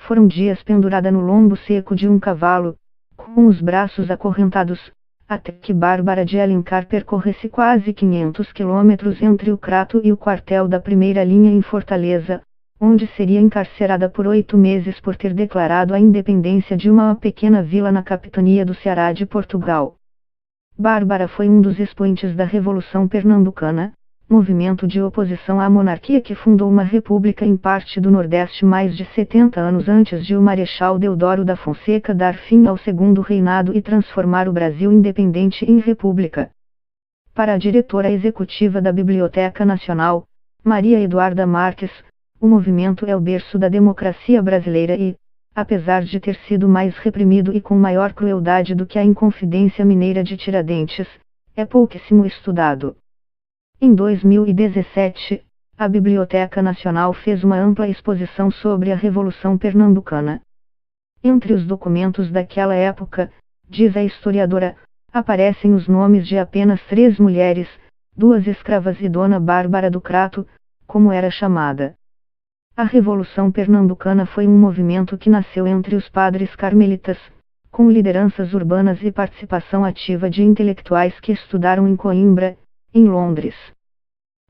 Foram dias pendurada no lombo seco de um cavalo, com os braços acorrentados, até que Bárbara de Alencar percorresse quase 500 quilômetros entre o Crato e o quartel da primeira linha em Fortaleza, onde seria encarcerada por 8 meses por ter declarado a independência de uma pequena vila na capitania do Ceará de Portugal. Bárbara foi um dos expoentes da Revolução Pernambucana, movimento de oposição à monarquia que fundou uma república em parte do Nordeste mais de 70 anos antes de o Marechal Deodoro da Fonseca dar fim ao segundo reinado e transformar o Brasil independente em república. Para a diretora executiva da Biblioteca Nacional, Maria Eduarda Marques, o movimento é o berço da democracia brasileira e, apesar de ter sido mais reprimido e com maior crueldade do que a Inconfidência Mineira de Tiradentes, é pouquíssimo estudado. Em 2017, a Biblioteca Nacional fez uma ampla exposição sobre a Revolução Pernambucana. Entre os documentos daquela época, diz a historiadora, aparecem os nomes de apenas 3 mulheres, 2 escravas e Dona Bárbara do Crato, como era chamada. A Revolução Pernambucana foi um movimento que nasceu entre os padres carmelitas, com lideranças urbanas e participação ativa de intelectuais que estudaram em Coimbra, em Londres.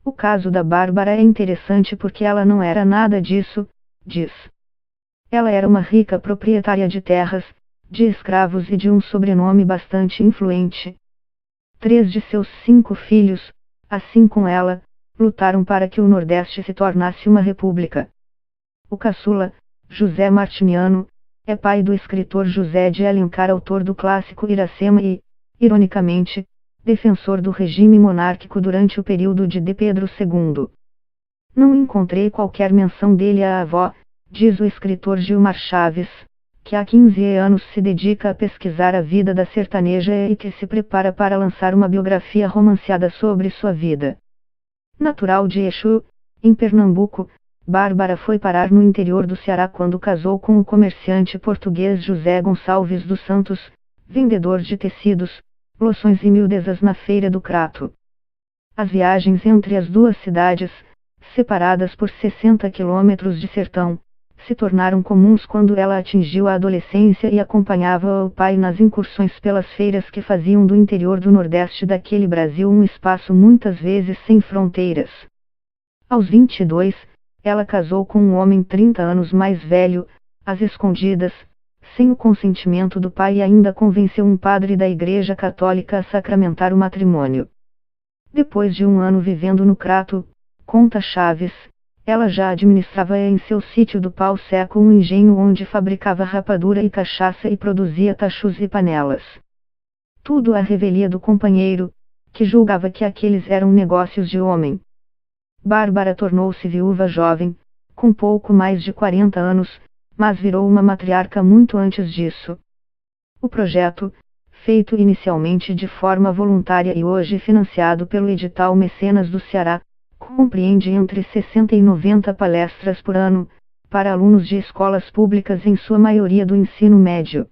O caso da Bárbara é interessante porque ela não era nada disso, diz. Ela era uma rica proprietária de terras, de escravos e de um sobrenome bastante influente. 3 de seus 5 filhos, assim como ela, lutaram para que o Nordeste se tornasse uma república. O caçula, José Martiniano, é pai do escritor José de Alencar, autor do clássico Iracema e, ironicamente, defensor do regime monárquico durante o período de Pedro II. Não encontrei qualquer menção dele à avó, diz o escritor Gilmar Chaves, que há 15 anos se dedica a pesquisar a vida da sertaneja e que se prepara para lançar uma biografia romanceada sobre sua vida. Natural de Exu, em Pernambuco, Bárbara foi parar no interior do Ceará quando casou com o comerciante português José Gonçalves dos Santos, vendedor de tecidos, loções e miudezas na Feira do Crato. As viagens entre as duas cidades, separadas por 60 quilômetros de sertão, se tornaram comuns quando ela atingiu a adolescência e acompanhava o pai nas incursões pelas feiras que faziam do interior do Nordeste daquele Brasil um espaço muitas vezes sem fronteiras. Aos 22, ela casou com um homem 30 anos mais velho, às escondidas, sem o consentimento do pai, e ainda convenceu um padre da Igreja Católica a sacramentar o matrimônio. Depois de um ano vivendo no Crato, conta Chaves, ela já administrava em seu sítio do Pau Seco um engenho onde fabricava rapadura e cachaça e produzia tachus e panelas. Tudo à revelia do companheiro, que julgava que aqueles eram negócios de homem. Bárbara tornou-se viúva jovem, com pouco mais de 40 anos, mas virou uma matriarca muito antes disso. O projeto, feito inicialmente de forma voluntária e hoje financiado pelo edital Mecenas do Ceará, compreende entre 60 e 90 palestras por ano, para alunos de escolas públicas em sua maioria do ensino médio.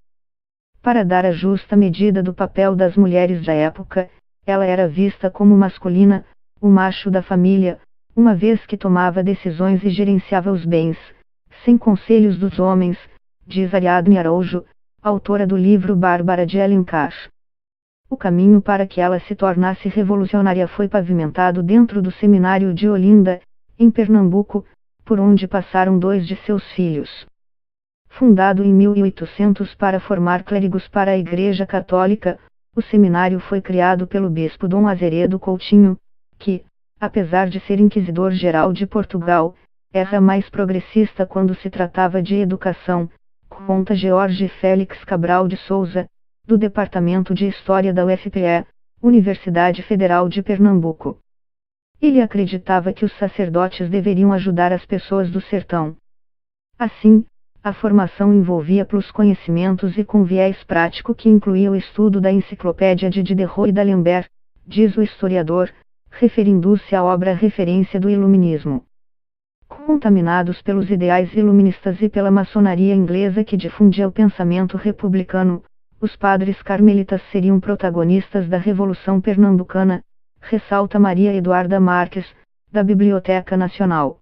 Para dar a justa medida do papel das mulheres da época, ela era vista como masculina, o macho da família, uma vez que tomava decisões e gerenciava os bens, sem conselhos dos homens, diz Ariadne Araújo, autora do livro Bárbara de Alencar. O caminho para que ela se tornasse revolucionária foi pavimentado dentro do seminário de Olinda, em Pernambuco, por onde passaram 2 de seus filhos. Fundado em 1800 para formar clérigos para a Igreja Católica, o seminário foi criado pelo bispo Dom Azeredo Coutinho, que, apesar de ser inquisidor-geral de Portugal, era mais progressista quando se tratava de educação, conta George Félix Cabral de Souza, do Departamento de História da UFPE, Universidade Federal de Pernambuco. Ele acreditava que os sacerdotes deveriam ajudar as pessoas do sertão. Assim, a formação envolvia plus conhecimentos e com viés prático que incluía o estudo da enciclopédia de Diderot e d'Alembert, diz o historiador, referindo-se à obra referência do Iluminismo. Contaminados pelos ideais iluministas e pela maçonaria inglesa que difundia o pensamento republicano, os padres carmelitas seriam protagonistas da Revolução Pernambucana, ressalta Maria Eduarda Marques, da Biblioteca Nacional.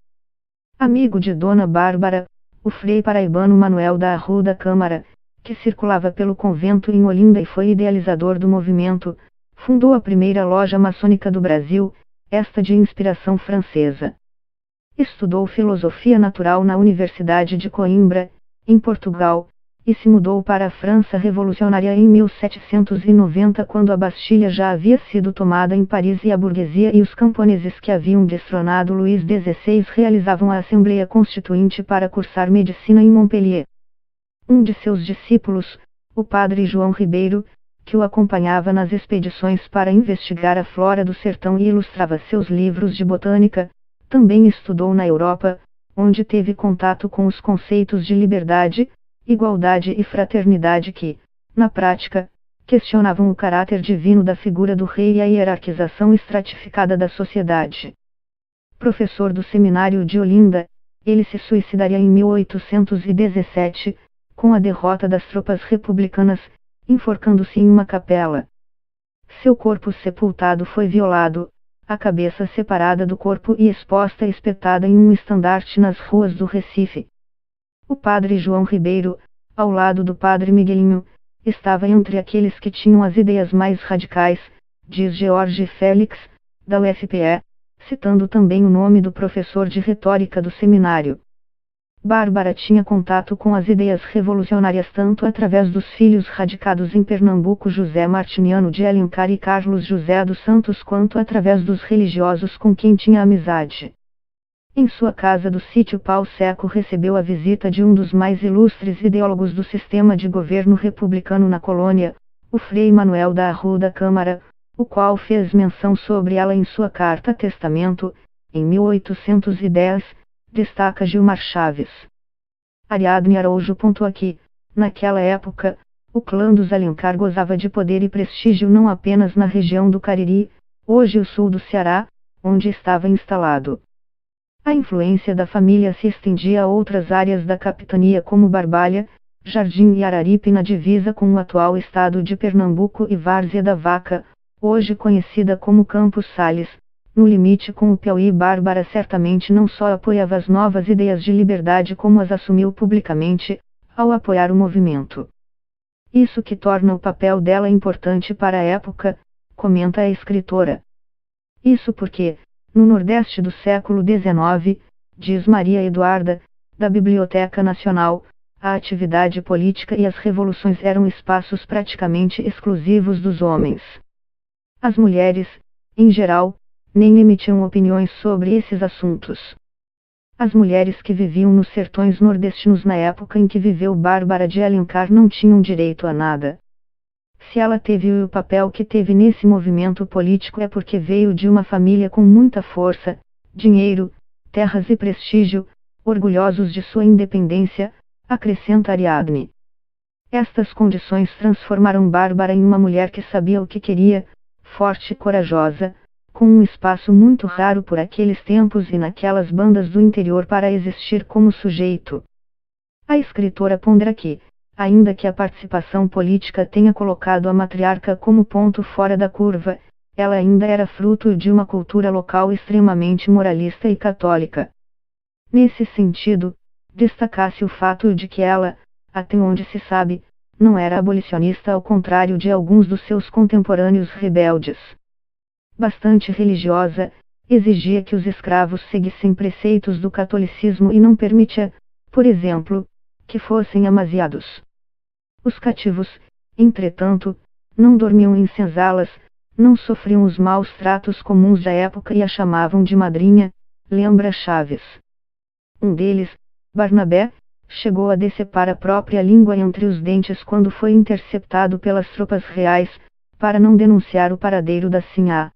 Amigo de Dona Bárbara, o frei paraibano Manuel da Arruda Câmara, que circulava pelo convento em Olinda e foi idealizador do movimento, fundou a primeira loja maçônica do Brasil, esta de inspiração francesa. Estudou filosofia natural na Universidade de Coimbra, em Portugal, e se mudou para a França revolucionária em 1790 quando a Bastilha já havia sido tomada em Paris e a burguesia e os camponeses que haviam destronado Luís XVI realizavam a Assembleia Constituinte para cursar medicina em Montpellier. Um de seus discípulos, o padre João Ribeiro, que o acompanhava nas expedições para investigar a flora do sertão e ilustrava seus livros de botânica, também estudou na Europa, onde teve contato com os conceitos de liberdade, igualdade e fraternidade que, na prática, questionavam o caráter divino da figura do rei e a hierarquização estratificada da sociedade. Professor do seminário de Olinda, ele se suicidaria em 1817, com a derrota das tropas republicanas, enforcando-se em uma capela. Seu corpo sepultado foi violado, a cabeça separada do corpo e exposta espetada em um estandarte nas ruas do Recife. O padre João Ribeiro, ao lado do padre Miguelinho, estava entre aqueles que tinham as ideias mais radicais, diz George Félix, da UFPE, citando também o nome do professor de retórica do seminário. Bárbara tinha contato com as ideias revolucionárias tanto através dos filhos radicados em Pernambuco José Martiniano de Alencar e Carlos José dos Santos quanto através dos religiosos com quem tinha amizade. Em sua casa do sítio Pau Seco recebeu a visita de um dos mais ilustres ideólogos do sistema de governo republicano na colônia, o frei Manuel da Arruda Câmara, o qual fez menção sobre ela em sua carta testamento, em 1810, destaca Gilmar Chaves. Ariadne Araújo pontua que, naquela época, o clã dos Alencar gozava de poder e prestígio não apenas na região do Cariri, hoje o sul do Ceará, onde estava instalado. A influência da família se estendia a outras áreas da capitania como Barbalha, Jardim e Araripe na divisa com o atual estado de Pernambuco e Várzea da Vaca, hoje conhecida como Campos Sales, no limite com o Piauí. Bárbara certamente não só apoiava as novas ideias de liberdade como as assumiu publicamente, ao apoiar o movimento. Isso que torna o papel dela importante para a época, comenta a escritora. Isso porque, no Nordeste do século XIX, diz Maria Eduarda, da Biblioteca Nacional, a atividade política e as revoluções eram espaços praticamente exclusivos dos homens. As mulheres, em geral, nem emitiam opiniões sobre esses assuntos. As mulheres que viviam nos sertões nordestinos na época em que viveu Bárbara de Alencar não tinham direito a nada. Se ela teve o papel que teve nesse movimento político é porque veio de uma família com muita força, dinheiro, terras e prestígio, orgulhosos de sua independência, acrescenta Ariadne. Estas condições transformaram Bárbara em uma mulher que sabia o que queria, forte e corajosa, com um espaço muito raro por aqueles tempos e naquelas bandas do interior para existir como sujeito. A escritora pondera que, ainda que a participação política tenha colocado a matriarca como ponto fora da curva, ela ainda era fruto de uma cultura local extremamente moralista e católica. Nesse sentido, destaca-se o fato de que ela, até onde se sabe, não era abolicionista ao contrário de alguns dos seus contemporâneos rebeldes. Bastante religiosa, exigia que os escravos seguissem preceitos do catolicismo e não permitia, por exemplo, que fossem amaziados. Os cativos, entretanto, não dormiam em senzalas, não sofriam os maus tratos comuns da época e a chamavam de madrinha, lembra Chaves. Um deles, Barnabé, chegou a decepar a própria língua entre os dentes quando foi interceptado pelas tropas reais, para não denunciar o paradeiro da sinhá.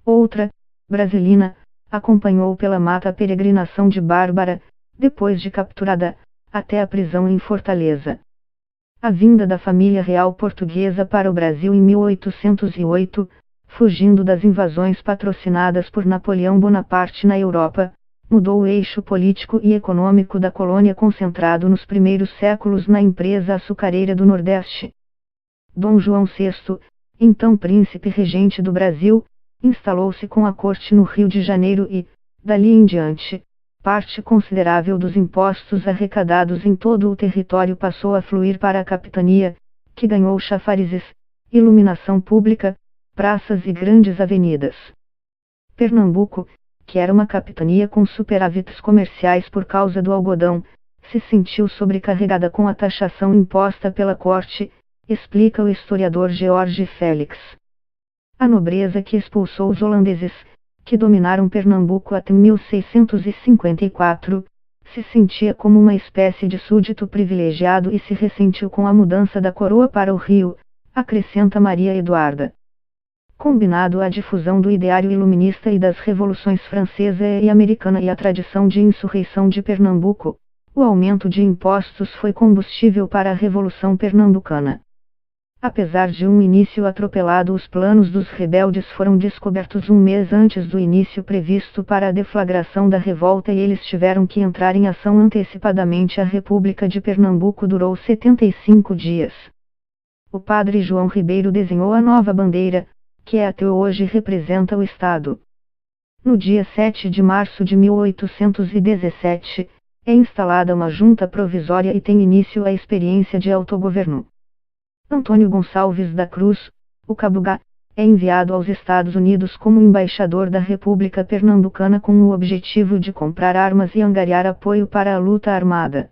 Outra, Brasilina, acompanhou pela mata a peregrinação de Bárbara, depois de capturada, até a prisão em Fortaleza. A vinda da família real portuguesa para o Brasil em 1808, fugindo das invasões patrocinadas por Napoleão Bonaparte na Europa, mudou o eixo político e econômico da colônia concentrado nos primeiros séculos na empresa açucareira do Nordeste. Dom João VI, então príncipe regente do Brasil, instalou-se com a corte no Rio de Janeiro e, dali em diante, parte considerável dos impostos arrecadados em todo o território passou a fluir para a capitania, que ganhou chafarizes, iluminação pública, praças e grandes avenidas. Pernambuco, que era uma capitania com superávites comerciais por causa do algodão, se sentiu sobrecarregada com a taxação imposta pela corte, explica o historiador George Félix. A nobreza que expulsou os holandeses, que dominaram Pernambuco até 1654, se sentia como uma espécie de súdito privilegiado e se ressentiu com a mudança da coroa para o Rio, acrescenta Maria Eduarda. Combinado à difusão do ideário iluminista e das revoluções francesa e americana e a tradição de insurreição de Pernambuco, o aumento de impostos foi combustível para a Revolução Pernambucana. Apesar de um início atropelado, os planos dos rebeldes foram descobertos um mês antes do início previsto para a deflagração da revolta e eles tiveram que entrar em ação antecipadamente. A República de Pernambuco durou 75 dias. O padre João Ribeiro desenhou a nova bandeira, que até hoje representa o Estado. No dia 7 de março de 1817, é instalada uma junta provisória e tem início a experiência de autogoverno. Antônio Gonçalves da Cruz, o Cabugá, é enviado aos Estados Unidos como embaixador da República Pernambucana com o objetivo de comprar armas e angariar apoio para a luta armada.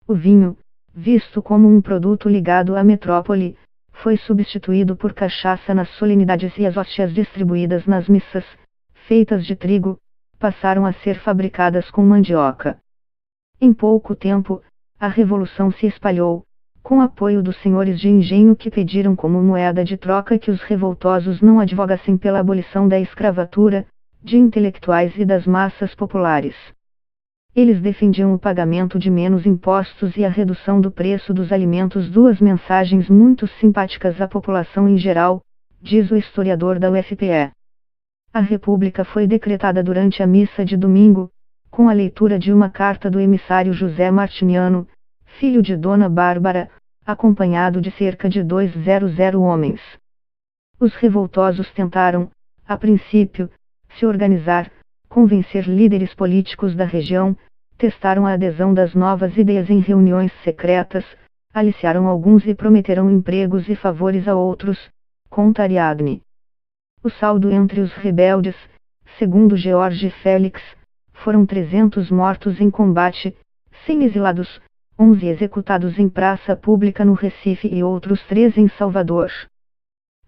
O vinho, visto como um produto ligado à metrópole, foi substituído por cachaça nas solenidades e as hóstias distribuídas nas missas, feitas de trigo, passaram a ser fabricadas com mandioca. Em pouco tempo, a revolução se espalhou, com apoio dos senhores de engenho que pediram como moeda de troca que os revoltosos não advogassem pela abolição da escravatura, de intelectuais e das massas populares. Eles defendiam o pagamento de menos impostos e a redução do preço dos alimentos, duas mensagens muito simpáticas à população em geral, diz o historiador da UFPE. A República foi decretada durante a missa de domingo, com a leitura de uma carta do emissário José Martiniano, filho de Dona Bárbara, acompanhado de cerca de 200 homens. Os revoltosos tentaram, a princípio, se organizar, convencer líderes políticos da região, testaram a adesão das novas ideias em reuniões secretas, aliciaram alguns e prometeram empregos e favores a outros, conta Ariadne. O saldo entre os rebeldes, segundo George Félix, foram 300 mortos em combate, 100 exilados, 11 executados em praça pública no Recife e outros 3 em Salvador.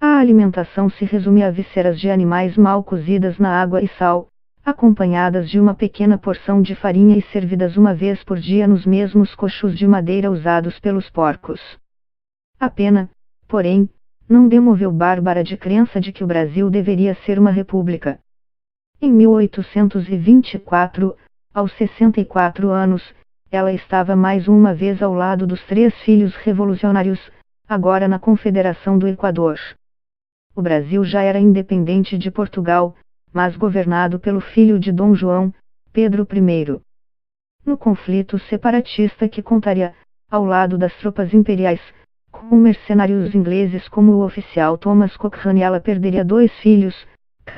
A alimentação se resume a vísceras de animais mal cozidas na água e sal, acompanhadas de uma pequena porção de farinha e servidas uma vez por dia nos mesmos cochos de madeira usados pelos porcos. A pena, porém, não demoveu Bárbara de crença de que o Brasil deveria ser uma república. Em 1824, aos 64 anos, ela estava mais uma vez ao lado dos 3 filhos revolucionários, agora na Confederação do Equador. O Brasil já era independente de Portugal, mas governado pelo filho de Dom João, Pedro I. No conflito separatista que contaria, ao lado das tropas imperiais, com mercenários ingleses como o oficial Thomas Cochrane, ela perderia 2 filhos,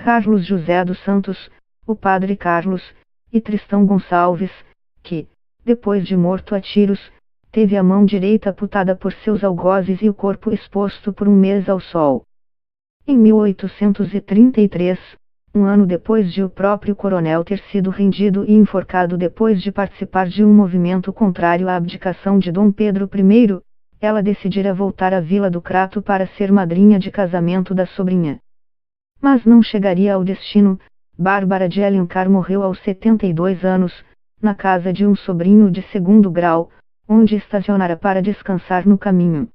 Carlos José dos Santos, o padre Carlos, e Tristão Gonçalves, que, depois de morto a tiros, teve a mão direita amputada por seus algozes e o corpo exposto por um mês ao sol. Em 1833, um ano depois de o próprio coronel ter sido rendido e enforcado depois de participar de um movimento contrário à abdicação de Dom Pedro I, ela decidira voltar à Vila do Crato para ser madrinha de casamento da sobrinha. Mas não chegaria ao destino. Bárbara de Alencar morreu aos 72 anos, na casa de um sobrinho de 2º grau, onde estacionara para descansar no caminho.